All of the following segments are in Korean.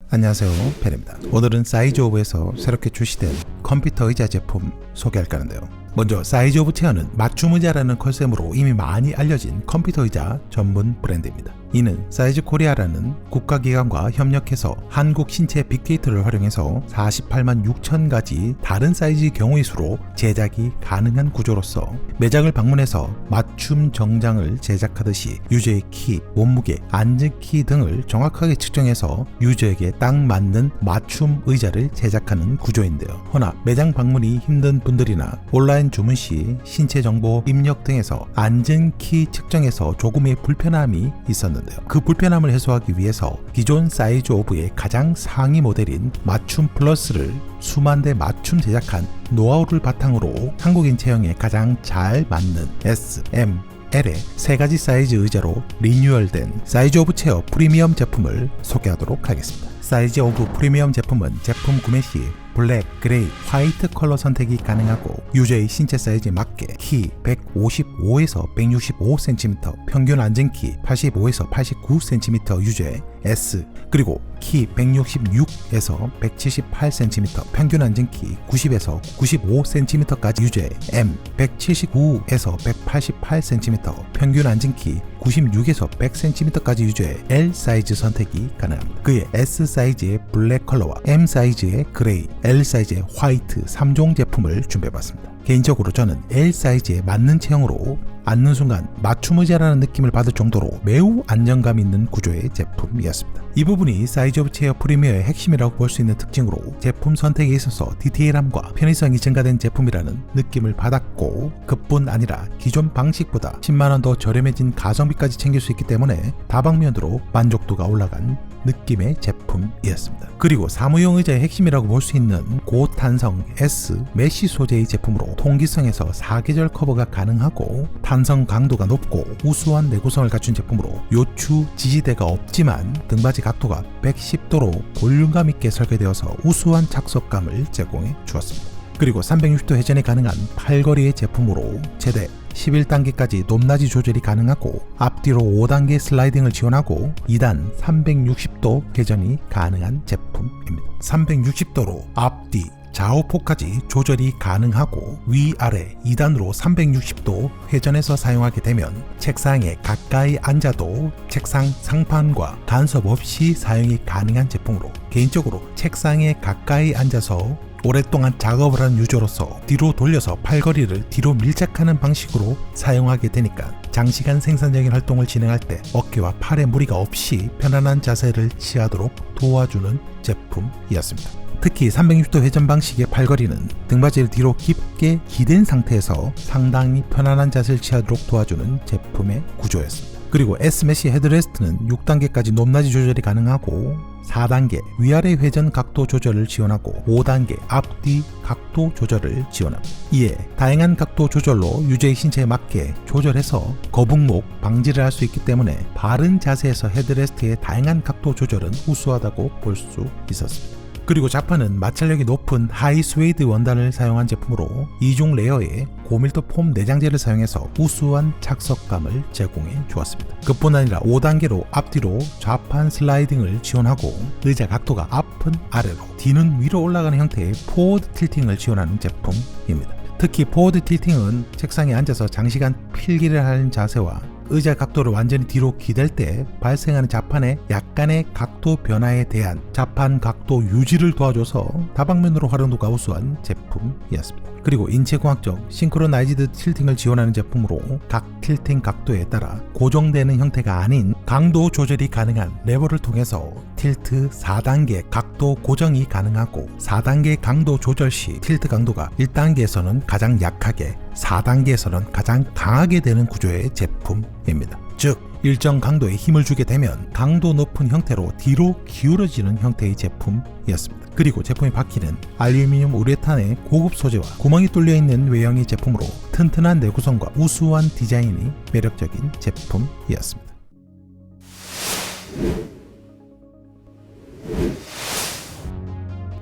안녕하세요, 펜입니다. 오늘은 사이즈 오브에서 새롭게 출시된 컴퓨터 의자 제품 소개할까 하는데요. 먼저 사이즈 오브 체어는 맞춤 의자라는 컨셉으로 이미 많이 알려진 컴퓨터 의자 전문 브랜드입니다. 이는 사이즈 코리아라는 국가기관과 협력해서 한국 신체 빅데이터를 활용해서 48만 6천 가지 다른 사이즈의 경우의 수로 제작이 가능한 구조로서 매장을 방문해서 맞춤 정장을 제작하듯이 유저의 키, 몸무게, 앉은 키 등을 정확하게 측정해서 유저에게 딱 맞는 맞춤 의자를 제작하는 구조인데요. 허나 매장 방문이 힘든 분들이나 온라인 주문 시 신체 정보 입력 등에서 앉은 키 측정에서 조금의 불편함이 있었는데요. 그 불편함을 해소하기 위해서 기존 사이즈 오브의 가장 상위 모델인 맞춤 플러스를 수만 대 맞춤 제작한 노하우를 바탕으로 한국인 체형에 가장 잘 맞는 S, M, L의 세 가지 사이즈 의자로 리뉴얼된 사이즈 오브 체어 프리미엄 제품을 소개하도록 하겠습니다. 사이즈 오브 프리미엄 제품은 제품 구매 시 블랙, 그레이, 화이트 컬러 선택이 가능하고 유저의 신체 사이즈에 맞게 키 155에서 165cm, 평균 앉은 키 85에서 89cm 유저의 S, 그리고 키 166에서 178cm, 평균 앉은 키 90에서 95cm까지 유저의 M, 179에서 188cm, 평균 앉은 키 96에서 100cm까지 유저의 L 사이즈 선택이 가능합니다. 그의 S 사이즈의 블랙 컬러와 M 사이즈의 그레이, L 사이즈의 화이트 3종 제품을 준비해봤습니다. 개인적으로 저는 L 사이즈에 맞는 체형으로 앉는 순간 맞춤 의자라는 느낌을 받을 정도로 매우 안정감 있는 구조의 제품이었습니다. 이 부분이 사이즈 오브 체어 프리미어의 핵심이라고 볼 수 있는 특징으로 제품 선택에 있어서 디테일함과 편의성이 증가된 제품이라는 느낌을 받았고, 그뿐 아니라 기존 방식보다 10만원 더 저렴해진 가성비까지 챙길 수 있기 때문에 다방면으로 만족도가 올라간 느낌의 제품이었습니다. 그리고 사무용 의자의 핵심이라고 볼 수 있는 고탄성 S 메쉬 소재의 제품으로 통기성에서 사계절 커버가 가능하고 탄성 강도가 높고 우수한 내구성을 갖춘 제품으로 요추 지지대가 없지만 등받이 각도가 110도로 볼륨감 있게 설계되어서 우수한 착석감을 제공해 주었습니다. 그리고 360도 회전이 가능한 팔걸이의 제품으로 최대 11단계까지 높낮이 조절이 가능하고 앞뒤로 5단계 슬라이딩을 지원하고 2단 360도 회전이 가능한 제품입니다. 360도로 앞뒤 좌우폭까지 조절이 가능하고 위아래 2단으로 360도 회전해서 사용하게 되면 책상에 가까이 앉아도 책상 상판과 간섭 없이 사용이 가능한 제품으로, 개인적으로 책상에 가까이 앉아서 오랫동안 작업을 하는 유저로서 뒤로 돌려서 팔걸이를 뒤로 밀착하는 방식으로 사용하게 되니까 장시간 생산적인 활동을 진행할 때 어깨와 팔에 무리가 없이 편안한 자세를 취하도록 도와주는 제품이었습니다. 특히 360도 회전 방식의 팔걸이는 등받이를 뒤로 깊게 기댄 상태에서 상당히 편안한 자세를 취하도록 도와주는 제품의 구조였습니다. 그리고 S-메쉬 헤드레스트는 6단계까지 높낮이 조절이 가능하고 4단계 위아래 회전 각도 조절을 지원하고 5단계 앞뒤 각도 조절을 지원합니다. 이에 다양한 각도 조절로 유저의 신체에 맞게 조절해서 거북목 방지를 할 수 있기 때문에 바른 자세에서 헤드레스트의 다양한 각도 조절은 우수하다고 볼 수 있었습니다. 그리고 좌판은 마찰력이 높은 하이 스웨이드 원단을 사용한 제품으로 이중 레어의 고밀도 폼 내장재를 사용해서 우수한 착석감을 제공해 주었습니다. 그뿐 아니라 5단계로 앞뒤로 좌판 슬라이딩을 지원하고 의자 각도가 앞은 아래로 뒤는 위로 올라가는 형태의 포워드 틸팅을 지원하는 제품입니다. 특히 포워드 틸팅은 책상에 앉아서 장시간 필기를 하는 자세와 의자 각도를 완전히 뒤로 기댈 때 발생하는 좌판의 약간의 각도 변화에 대한 좌판 각도 유지를 도와줘서 다방면으로 활용도가 우수한 제품이었습니다. 그리고 인체공학적 싱크로나이즈드 틸팅을 지원하는 제품으로 각 틸팅 각도에 따라 고정되는 형태가 아닌 강도 조절이 가능한 레버를 통해서 틸트 4단계 각도 고정이 가능하고 4단계 강도 조절 시 틸트 강도가 1단계에서는 가장 약하게 4단계에서는 가장 강하게 되는 구조의 제품입니다. 즉 일정 강도에 힘을 주게 되면 강도 높은 형태로 뒤로 기울어지는 형태의 제품이었습니다. 그리고 제품의 바퀴는 알루미늄 우레탄의 고급 소재와 구멍이 뚫려있는 외형의 제품으로 튼튼한 내구성과 우수한 디자인이 매력적인 제품이었습니다.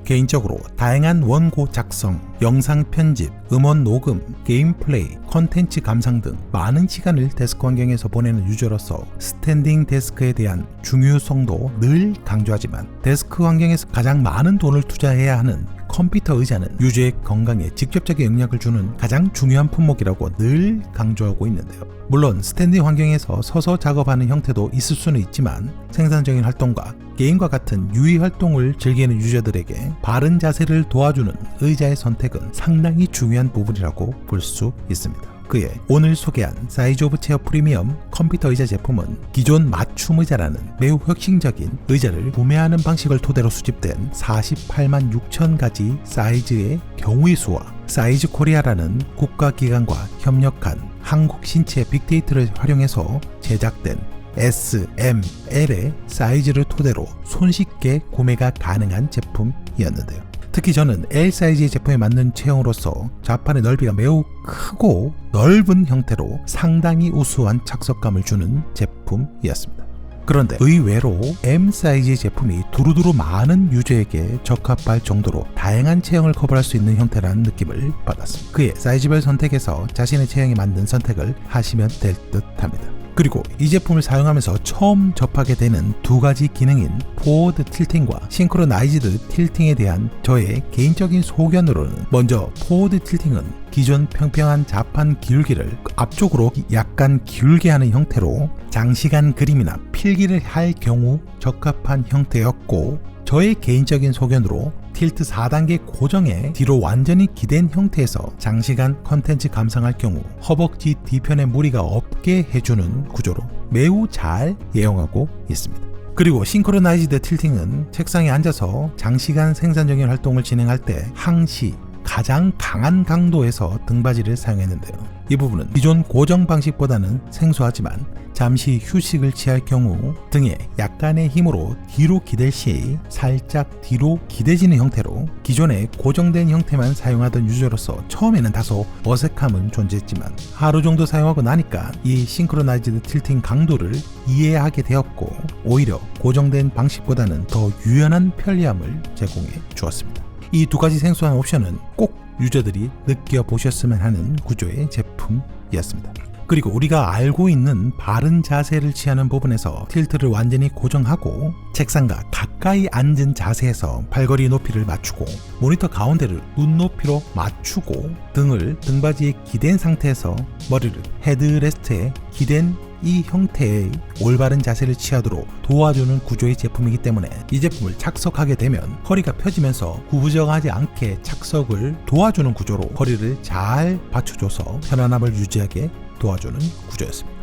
개인적으로 다양한 원고 작성, 영상 편집, 음원 녹음, 게임 플레이, 컨텐츠 감상 등 많은 시간을 데스크 환경에서 보내는 유저로서 스탠딩 데스크에 대한 중요성도 늘 강조하지만 데스크 환경에서 가장 많은 돈을 투자해야 하는 컴퓨터 의자는 유저의 건강에 직접적인 영향을 주는 가장 중요한 품목이라고 늘 강조하고 있는데요. 물론 스탠딩 환경에서 서서 작업하는 형태도 있을 수는 있지만 생산적인 활동과 게임과 같은 유의 활동을 즐기는 유저들에게 바른 자세를 도와주는 의자의 선택은 상당히 중요한 부분이라고 볼 수 있습니다. 그에 오늘 소개한 사이즈 오브 체어 프리미엄 컴퓨터 의자 제품은 기존 맞춤 의자라는 매우 혁신적인 의자를 구매하는 방식을 토대로 수집된 48만 6천 가지 사이즈의 경우의 수와 사이즈 코리아라는 국가기관과 협력한 한국 신체 빅데이터를 활용해서 제작된 S, M, L의 사이즈를 토대로 손쉽게 구매가 가능한 제품이었는데요. 특히 저는 L 사이즈의 제품에 맞는 체형으로서 좌판의 넓이가 매우 크고 넓은 형태로 상당히 우수한 착석감을 주는 제품이었습니다. 그런데 의외로 M 사이즈의 제품이 두루두루 많은 유저에게 적합할 정도로 다양한 체형을 커버할 수 있는 형태라는 느낌을 받았습니다. 그의 사이즈별 선택에서 자신의 체형에 맞는 선택을 하시면 될 듯합니다. 그리고 이 제품을 사용하면서 처음 접하게 되는 두 가지 기능인 포워드 틸팅과 싱크로나이즈드 틸팅에 대한 저의 개인적인 소견으로는 먼저 포워드 틸팅은 기존 평평한 좌판 기울기를 앞쪽으로 약간 기울게 하는 형태로 장시간 그림이나 필기를 할 경우 적합한 형태였고 저의 개인적인 소견으로 틸트 4단계 고정에 뒤로 완전히 기댄 형태에서 장시간 컨텐츠 감상할 경우 허벅지 뒤편에 무리가 없게 해주는 구조로 매우 잘 예용하고 있습니다. 그리고 싱크로나이즈드 틸팅은 책상에 앉아서 장시간 생산적인 활동을 진행할 때 항시 가장 강한 강도에서 등받이를 사용했는데요. 이 부분은 기존 고정 방식보다는 생소하지만 잠시 휴식을 취할 경우 등에 약간의 힘으로 뒤로 기댈 시 살짝 뒤로 기대지는 형태로 기존에 고정된 형태만 사용하던 유저로서 처음에는 다소 어색함은 존재했지만 하루 정도 사용하고 나니까 이 싱크로나이즈드 틸팅 강도를 이해하게 되었고 오히려 고정된 방식보다는 더 유연한 편리함을 제공해 주었습니다. 이 두 가지 생소한 옵션은 꼭 유저들이 느껴보셨으면 하는 구조의 제품이었습니다. 그리고 우리가 알고 있는 바른 자세를 취하는 부분에서 틸트를 완전히 고정하고 책상과 가까이 앉은 자세에서 팔걸이 높이를 맞추고 모니터 가운데를 눈높이로 맞추고 등을 등받이에 기댄 상태에서 머리를 헤드레스트에 기댄 이 형태의 올바른 자세를 취하도록 도와주는 구조의 제품이기 때문에 이 제품을 착석하게 되면 허리가 펴지면서 구부정하지 않게 착석을 도와주는 구조로 허리를 잘 받쳐줘서 편안함을 유지하게 도와주는 구조였습니다.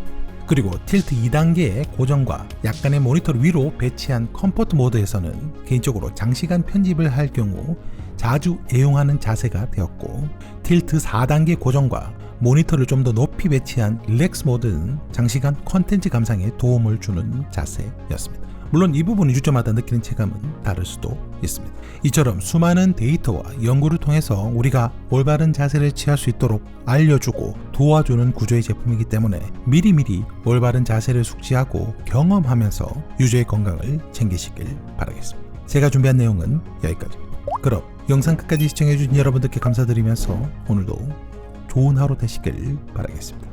그리고 틸트 2단계의 고정과 약간의 모니터를 위로 배치한 컴포트 모드에서는 개인적으로 장시간 편집을 할 경우 자주 애용하는 자세가 되었고 틸트 4단계 고정과 모니터를 좀 더 높이 배치한 릴렉스 모드는 장시간 컨텐츠 감상에 도움을 주는 자세였습니다. 물론 이 부분은 유저마다 느끼는 체감은 다를 수도 있습니다. 이처럼 수많은 데이터와 연구를 통해서 우리가 올바른 자세를 취할 수 있도록 알려주고 도와주는 구조의 제품이기 때문에 미리미리 올바른 자세를 숙지하고 경험하면서 유저의 건강을 챙기시길 바라겠습니다. 제가 준비한 내용은 여기까지입니다. 그럼 영상 끝까지 시청해주신 여러분들께 감사드리면서 오늘도 좋은 하루 되시길 바라겠습니다.